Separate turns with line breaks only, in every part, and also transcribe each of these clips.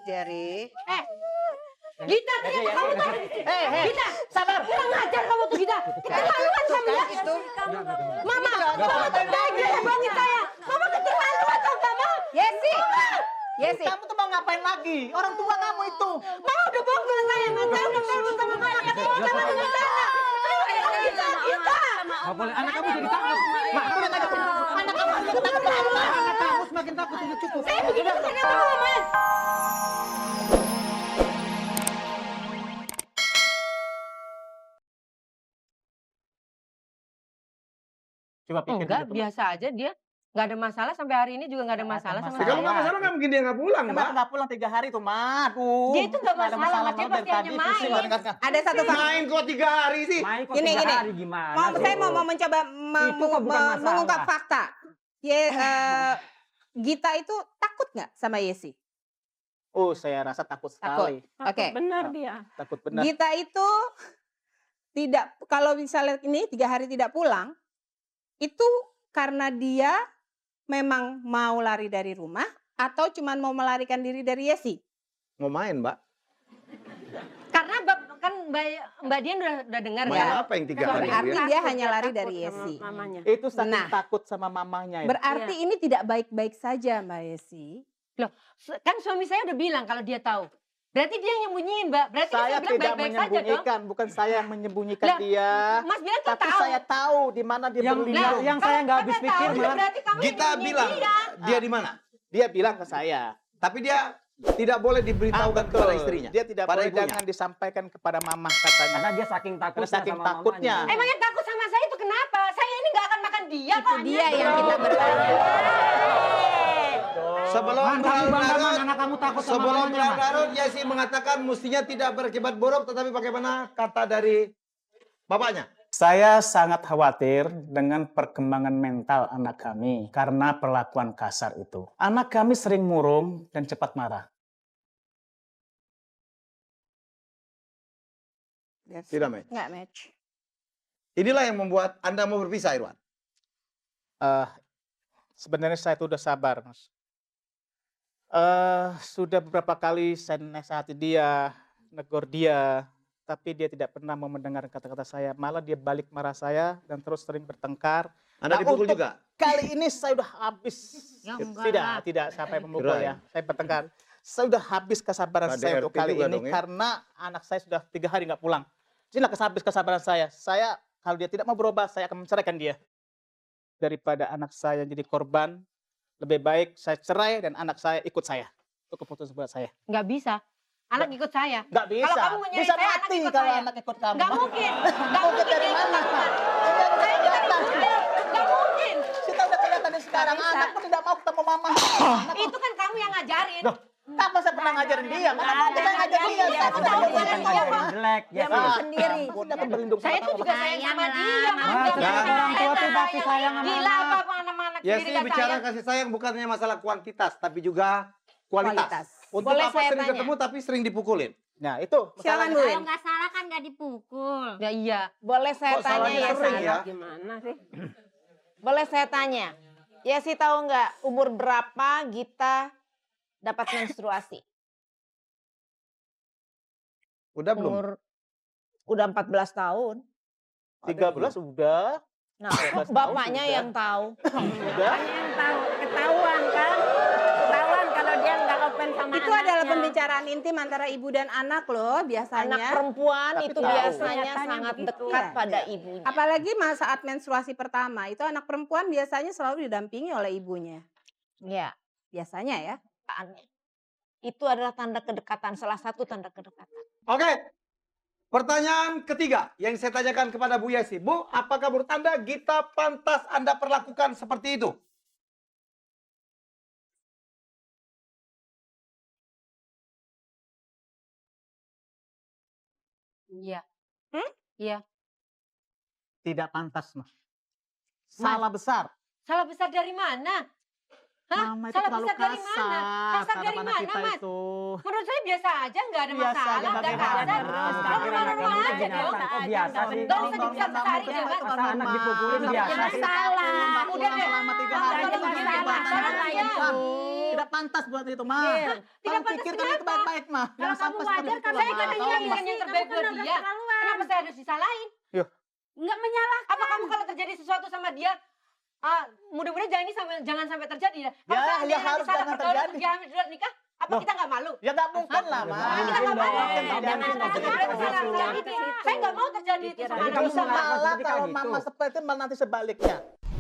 Jerry.
Gita, ternyata kamu tuh. Gita, sabar. Kurang ajar kamu tuh, Gita. Keterlaluan kamu ya. Mama tega bohongin saya. Mama keterlaluan tau gak, Ma?
Yesi.
Kamu tuh mau ngapain lagi? Orang tua kamu itu.
Mama udah bohong sama saya, Ma. Saya udah telepon sama Mama. Katanya Mama di sana. Gita.
Gak boleh, anak kamu jadi takut. Mak, udah takut. Anak kamu semakin takut, udah cukup.
Saya begitu sama Mama, Ma.
Coba pikir
Enggak,
dulu.
biasa aja dia. Nggak ada masalah, sampai hari ini juga nggak ada masalah sama
Kalau nggak
saya.
masalah nggak mungkin dia nggak pulang, Mbak.
Kenapa nggak pulang 3 hari tuh, Mak? Aduh.
Dia itu nggak
Nggak ada
masalah, Mas. Dia
Mak,
pasti
dari
hanya
tadi
main.
pusing dengarnya.
Ada satu fakta.
Main kok 3 hari sih.
Main kok
Gini.
3 hari gimana?
Saya mau mencoba
Itu kok bukan masalah.
mengungkap fakta. Gita itu takut nggak sama Yesi?
Oh, saya rasa takut sekali.
Oke.
Benar dia.
Takut benar.
Gita itu tidak, kalau misalnya ini 3 hari tidak pulang, itu karena dia memang mau lari dari rumah atau cuman mau melarikan diri dari Yesi?
Mau main, Mbak.
Karena kan Mbak Dian udah dengar
Main
ya.
apa yang 3 hari?
Berarti
ya?
dia hanya lari dari Yesi.
Mamanya.
Itu saking
Nah.
takut sama mamanya ya.
Berarti ini tidak baik-baik saja, Mbak Yesi.
Kan suami saya udah bilang kalau dia tahu. Berarti dia yang nyembunyiin, Mbak. Berarti
Saya
saya bilang
tidak
baik-baik saja dong.
menyembunyikan, bukan saya yang menyembunyikan
Lah,
dia.
Mas Dian tuh
Tapi
tahu.
saya tahu di mana dia berlindung.
Kalau
saya nggak habis
Kakak
pikir,
tahu,
Mas.
berarti kamu
Gita
nyembunyiin
bilang
dia.
dia di mana?
Dia bilang ke saya.
Tapi dia tidak boleh diberitahukan
Betul.
kepada istrinya.
Dia tidak
pada
boleh
ibunya.
jangan disampaikan kepada mama katanya.
Karena dia saking takutnya
Saking
sama
takutnya.
mamanya.
Emangnya takut sama saya itu kenapa? Saya ini nggak akan makan dia
Itu
kok.
dia yang kita bertanya.
Sebelum
Man, kamu bangga, Man, anak kamu takut sama
sebelum
mamanya, Man.
berlarut, Yesi mengatakan mestinya tidak berakibat buruk, tetapi bagaimana kata dari bapaknya?
Saya sangat khawatir dengan perkembangan mental anak kami karena perlakuan kasar itu. Anak kami sering murung dan cepat marah.
Tidak, Mei.
Nggak match.
Inilah yang membuat Anda mau berpisah, Irwan.
Sebenarnya saya itu udah sabar, Mas. Sudah beberapa kali saya nasihati dia, negor dia, tapi dia tidak pernah mau mendengar kata-kata saya. Malah dia balik marah saya dan terus sering bertengkar.
Anda
Nah,
dipukul
untuk
juga?
Kali ini saya udah habis.
Ya, enggak lah.
Tidak sampai memukul
Kirain.
ya. Saya bertengkar. Saya udah habis kesabaran saya untuk
KDRT
kali
juga
ini
dong, ya?
karena anak saya sudah 3 hari nggak pulang. Inilah habis kesabaran saya. Saya kalau dia tidak mau berubah, saya akan menceraikan dia. Daripada anak saya jadi korban, lebih baik saya cerai dan anak saya ikut saya. Itu keputusan buat saya.
Nggak bisa. Anak ikut saya.
Nggak bisa.
Kalau kamu mau nyari
Bisa
saya, anak
mati
ikut
kalau
saya.
anak ikut kamu.
Nggak
Ma.
mungkin. Nggak
Mungkin
mungkin
dari
dia ikut
mana?
kamu.
Ini udah
Saya tidak
kelihatan.
mungkin. Nggak mungkin.
Kita udah kelihatan dari sekarang.
Nggak bisa.
Anak pun tidak mau ketemu mama.
Itu kan kamu yang ngajarin.
Loh, kapan saya pernah ngajarin dia? Mana mungkin saya ngajarin dia?
Dia
Saya
tahu
tidak
jalan
ngajarin
dia,
dia.
Pak.
Jelek,
Dia
ya.
mau sendiri.
Aku dapat berlindung
Saya
sama
itu
kamu.
juga sayang sama dia.
Mas, jangan orang tua tuh pasti sayang sama
Gila
anak.
apa anak-anak
Yesi
sendiri nggak
bicara
sayang.
kasih sayang bukan hanya masalah kuantitas, tapi juga kualitas. Untuk
Boleh
apa
saya
sering
tanya?
ketemu tapi sering dipukulin?
Nah, itu.
Silakan,
masalahnya.
Bu.
Kalau nggak salah kan nggak dipukul.
Ya iya.
Boleh saya
Kok
tanya
salahnya
ya,
sering
San?
ya?
Gimana sih?
Boleh saya tanya? Yesi tahu nggak umur berapa Gita dapat menstruasi?
Udah belum?
Udah 14 tahun.
13 udah.
Nah,
14 tahun
bapaknya
sudah.
yang tahu.
Udah.
Yang tahu ketahuan kan? Ketahuan kalau dia nggak open sama
Itu adalah
anaknya.
pembicaraan intim antara ibu dan anak loh biasanya.
Anak perempuan
Tapi
itu
tahu.
biasanya
Kelihatannya
sangat
begitu.
dekat
Iya.
pada ibunya.
Apalagi saat menstruasi pertama, itu anak perempuan biasanya selalu didampingi oleh ibunya.
Ya,
Biasanya ya.
itu adalah tanda kedekatan, salah satu tanda kedekatan.
Oke. Pertanyaan ketiga yang saya tanyakan kepada Bu Yesi. Bu, apakah menurut Anda Gita pantas Anda perlakukan seperti itu?
Iya.
Hmm?
Tidak pantas, Mas. Salah besar.
Salah besar dari mana? Hah?
Mama itu
Salah
terlalu
besar dari
kasar.
mana? Kasar dari
terhadap
mana,
anak kita
Mas?
itu.
Menurut saya biasa aja, nggak ada
Biasa
masalah,
aja,
nggak
bagaimana?
kasar.
Terus,
Kamu
tapi anak
normal
kamu
aja
tuh
dong.
binatang, kok biasa sih?
Nggak usah dibesar-besarin deh, Mas.
Masa anak dipukulin
Udah
biasa
deh.
sih?
Salah. Udah deh.
Selama 3
Nggak
hari.
ada masalah. Salah aja.
Tidak pantas buat itu, Ma.
Iya. Tidak
Tolong
pantas
pikirkan itu
kenapa?
baik-baik, Ma.
Kalau
Jangan
kamu
sampai
wajar,
seperti itu,
kan
Ma.
Saya kan
Tolong,
inginkan
Ma.
yang terbaik buat
Kan udah
dia.
keterlaluan.
Kenapa saya harus disalahin?
Nggak menyalahkan.
Apa kamu kalau terjadi sesuatu sama dia, mudah-mudahan jangan sampai terjadi ya. Kalau
Ya,
seandainya
ya
nanti
harus
salah
jangan
pergaulan,
terjadi.
dia hamil duluan nikah, apa
Loh.
kita nggak malu?
Ya nggak mungkin lah, Ma.
Kita nggak malu.
Mungkin
Jangan,
terjadi.
jangan,
Berarti
jangan.
salah terjadi. Saya nggak mau terjadi itu sama
Jadi
anak
kamu
Bisa
saya.
malah
malah
seperti
kalau
kayak
mama
gitu.
seperti itu malah nanti sebaliknya.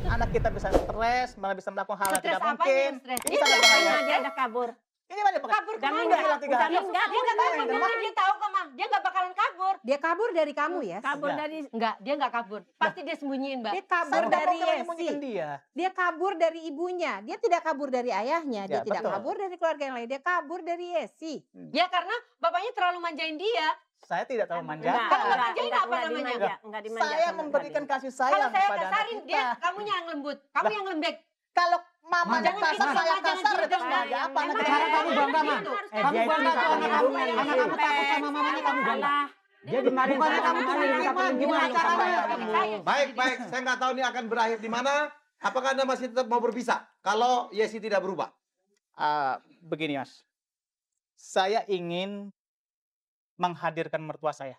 Anak kita bisa stres, malah bisa melakukan hal yang
Stres
tidak
apanya
mungkin.
yang stres?
Ini sangat bahaya.
Dia ada kabur.
Ini mana pakai?
Kabur
Udah
kemana?
minggat,
bilang tiga
udah
hari.
minggat.
Dia nggak kabur, karena dia tahu kok, Ma. Dia nggak bakalan kabur.
Dia kabur dari kamu ya.
Kabur
Ya.
dari
Enggak, dia nggak kabur. Pasti dia sembunyiin, Mbak.
Dia kabur
Saya nggak
dari
mungkin
Yesi.
menyembunyikan dia.
Dia kabur dari ibunya. Dia tidak kabur dari ayahnya. Dia
Ya,
tidak
betul.
kabur dari keluarga yang lain. Dia kabur dari Yesi.
Ya karena bapaknya terlalu manjain dia.
Saya tidak tahu
Enggak,
manjakan.
Kalau nggak
enggak,
manjain
enggak,
apa
enggak
namanya?
dimanja, enggak dimanja
Saya
sama
memberikan
sekali.
kasih
Kalau
sayang
saya
kepada anak
kasarin dia,
kita.
kamunya yang lembut, kamu yang lembek.
Kalau mama
Jangan
kasar,
gitu,
saya
Ma, jangan
kasar,
gitu,
itu
Ma.
sengaja apa?
Emang
Anak
Sekarang
kita-
kamu bangga, Ma.
Gitu.
Kamu
dia
bangga
itu
tuh anak kamu.
yang
Anak kamu takut sama mamanya, kamu bangga. Dia dimarahin Bukannya sama kamu mamanya, tuh minta gimana perlindungan sama caranya? kamu.
Baik, baik. Saya nggak tahu ini akan berakhir di mana. Apakah Anda masih tetap mau berpisah? Kalau Yesi tidak berubah.
Begini, Mas. Saya ingin menghadirkan mertua saya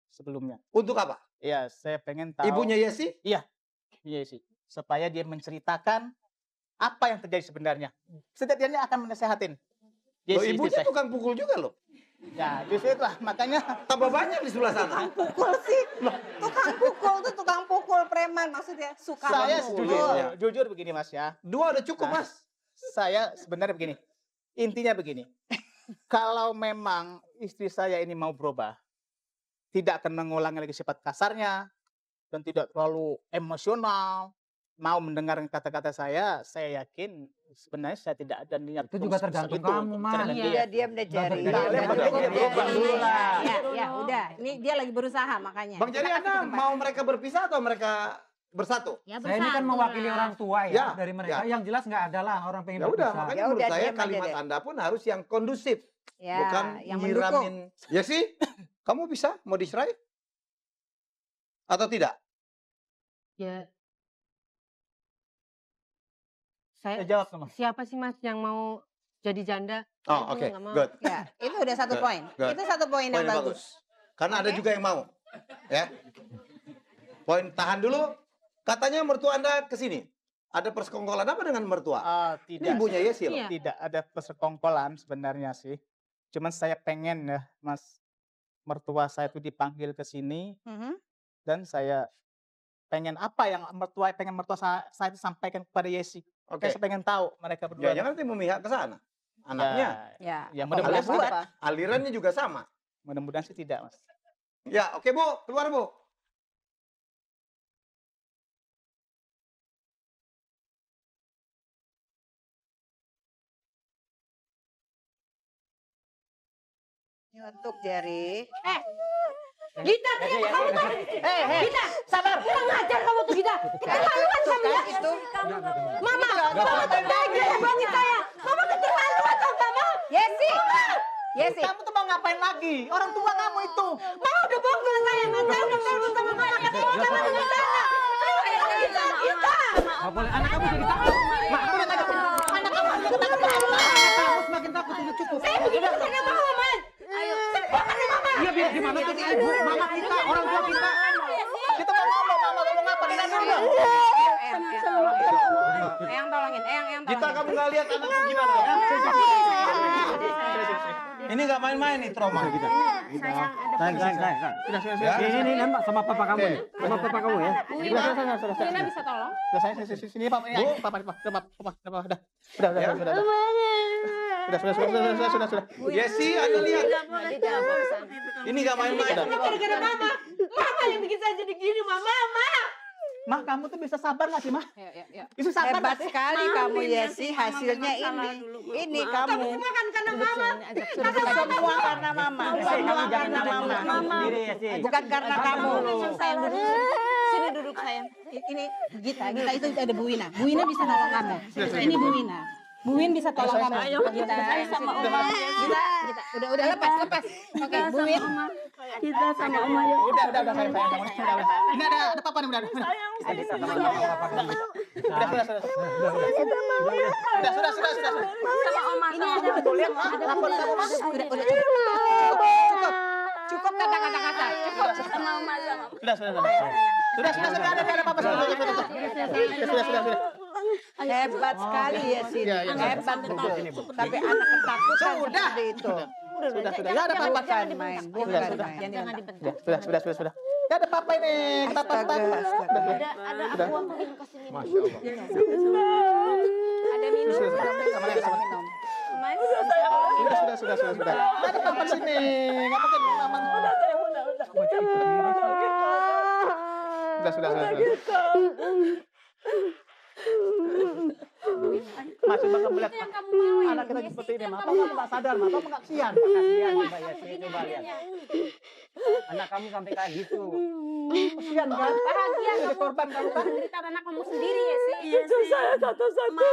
sebelumnya.
Untuk apa?
Ya, saya pengen tahu.
Ibunya Yesi?
Iya sih. Supaya dia menceritakan apa yang terjadi sebenarnya. Setidaknya akan menasehatin.
Loh,
Yesi,
ibunya
istri saya.
tukang pukul juga loh.
Ya, justru itulah. Makanya
Tambah banyak di sebelah sana.
Pukul sih. Tukang pukul tuh tukang pukul preman. Maksudnya suka
saya
memukul.
jujur begini, Mas ya.
Dua udah cukup,
Nah.
Mas.
Saya sebenarnya begini. Intinya begini. Kalau memang istri saya ini mau berubah, tidak akan mengulangi lagi sifat kasarnya, dan tidak terlalu emosional, mau mendengar kata-kata saya yakin sebenarnya saya tidak ada niat
Itu juga
sebesar
tergantung
itu
kamu,
untuk
Ma.
menceraikan
Iya.
dia.
Diam deh, Jerry.
Iya,
Kalian
iya,
berdua
iya,
berubah
iya.
dulu lah.
Ya, udah. Ini dia lagi berusaha makanya.
Bang Jerry, Anda mau mereka berpisah atau mereka bersatu?
Ya,
Saya ini kan
bersatu
mewakili
lah.
orang tua ya,
Ya,
dari mereka.
ya.
Yang jelas nggak ada lah orang pengen
Ya udah,
berpisah.
makanya
Ya
menurut
udah,
saya
diam aja
kalimat
deh.
Anda pun harus yang kondusif.
Ya,
Bukan
yang mendukung.
nyiramin. Yesi, kamu bisa mau dicerai? Atau tidak?
Ya.
Ya,
Saya
jawab sama.
siapa sih Mas yang mau jadi janda?
Oh,
Saya
oke.
nggak mau.
Good.
Ya, itu udah satu
Good,
poin.
good.
Itu satu poin yang
Poinnya
bagus.
Karena ada
Oke.
juga yang mau. Ya. Poin tahan dulu. Katanya mertua Anda ke sini. Ada persekongkolan apa dengan mertua? Ini
Tidak.
ibunya Yesi loh.
Iya.
Tidak ada persekongkolan sebenarnya sih. Cuman saya pengen ya, Mas, mertua saya itu dipanggil ke sini
Mhm.
dan saya pengen apa yang pengen mertua saya itu sampaikan kepada Yesi.
Oke.
Saya pengen tahu mereka berdua.
Jangan nanti memihak ke sana. Anaknya.
Ya.
Ya, mudah-mudahan
Alias
tidak.
alirannya juga sama.
Mudah-mudahan sih tidak, Mas.
Ya, oke Bu, keluar Bu.
Ini untuk Jerry.
Gita, ternyata kamu tuh. Gita, sabar. Kurang ajar kamu tuh Gita. Keterlaluan kamu ya.
Itu
Mama tega banget saya. Mama keterlaluan tau gak Mama?
Yesi. Yesi.
Kamu tuh mau ngapain lagi? Orang tua kamu itu.
Mama udah bohong sama saya. Saya udah telepon sama Mama. Ketemu sama di sana. Gita.
Nggak boleh, anak kamu jadi takut.
Mak, aku udah takut. Anak kamu udah takut.
Kamu semakin takut, udah cukup.
Saya begitu bukannya Mama, Mas.
Iya, biar gimana tuh ibu, mama kita, orang tua kita.
Kita mau ngomong, mama ngomong apa? Dengar dulu.
Eyang tolongin, Eyang
Kita
tolongin.
kamu nggak lihat anakku gimana ya? Ini nggak main-main nih trauma kita.
Sayang. Ini Mbak, sama papa kamu ya. Sama papa kamu ya.
Lina bisa tolong?
Udah saya sini Pak. Ini Papa. Sudah.
Yesi, Anda lihat. Ini nggak main-main.
Ini gara-gara Mama. Mama yang bikin saya jadi gini, Mama.
Mah, kamu tuh bisa sabar nggak sih, Mah?
Ya.
Bisa sabar
hebat
nggak sih?
sekali kamu Yesi, hasilnya ini. Ini kamu.
Semua kan karena Mama.
Semua karena mama. Semua karena mama. Bukan karena kamu.
Sayang duduk. Sini duduk sayang. Ini Gita itu ada Bu Wina. Bu Wina bisa tolong kamu. Ini Bu Wina. Bu Win bisa tolong kamu.
Ayo,
Gita.
sama
Gita.
Oma.
Gita. Udah lepas. Oke, Bu Win.
Kita sama Oma ya.
Udah, sayang. Udah. Ini ada papa nih, udah.
Adik sama papa kamu.
Cukup kata-kata kasar. Cukup.
Sudah.
Hebat sekali ya sih. Hebat betul. Tapi anak ketakutan seperti itu.
Sudah. Ya ada papa.
Bukan main. Bukan main.
Sudah. Ya ada papa ini.
Astaga, astaga.
Ada aku minum kasih minum.
Ada minum.
Sudah. Ada papa sini. Enggak mungkin mama. Sudah. Masih bakal melihat anak kita seperti ini, Ma. Papa nggak sadar, Ma. Papa nggak kasihan.
Kasihan Mbak Yesi, coba lihat. Anak kamu sampai kayak gitu.
Kasihan kan?
Bahagia
Jadi
kamu.
korban kamu kan?
Cerita anak kamu sendiri ya sih.
Itu saya satu-satunya.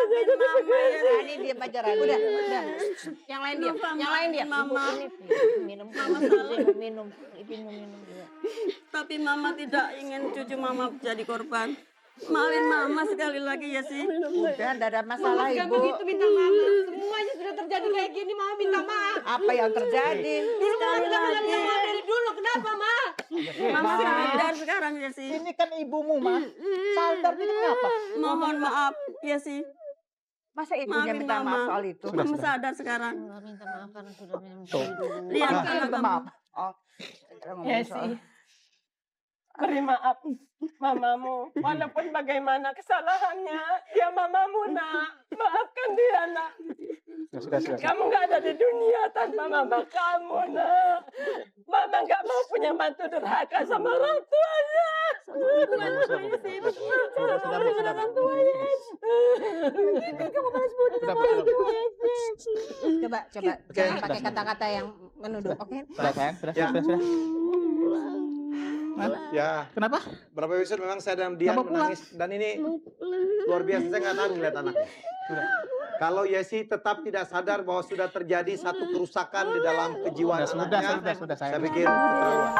Ini dia pacaran.
Udah. Yang lain dia.
Mama.
Minum.
Minum. Tapi mama tidak ingin cucu mama jadi korban. Maafin mama sekali lagi ya sih.
Udah, tidak ada masalah ibu.
Begitu minta maaf. Semuanya sudah terjadi kayak gini, Mama minta maaf.
Apa yang terjadi?
Dulu Mama sudah bilang minta maaf dari dulu. Kenapa, Ma?
Mama sadar sekarang ya sih.
Ini kan ibumu, Ma. Sadar ini kenapa?
Mohon maaf ya sih.
Masa ibunya
Maafin
minta maaf
Mama.
soal itu?
Mama sadar sekarang.
Minta maaf karena sudah minum.
Lihat
Maaf,
anak
minta
kamu.
maaf.
Oh,
Ya sih. Beri maaf mamamu. Walaupun bagaimana kesalahannya, ya mamamu nak. Maafkan dia nak.
Sudah.
Kamu nggak ada di dunia tanpa mama kamu nak. Mama nggak mau punya mantu durhaka sama orang tuanya.
Coba. Jangan pakai kata-kata yang menuduh, oke?
Sudah, sayang. Sudah.
Ya,
Kenapa?
berapa episode memang saya dalam diam
Kenapa pulang?
menangis dan ini luar biasa, saya nggak tahan melihat anaknya. Sudah. Kalau Yesi tetap tidak sadar bahwa sudah terjadi satu kerusakan di dalam kejiwaan
Sudah,
anaknya,
sudah, sayang.
saya pikir keterlaluan.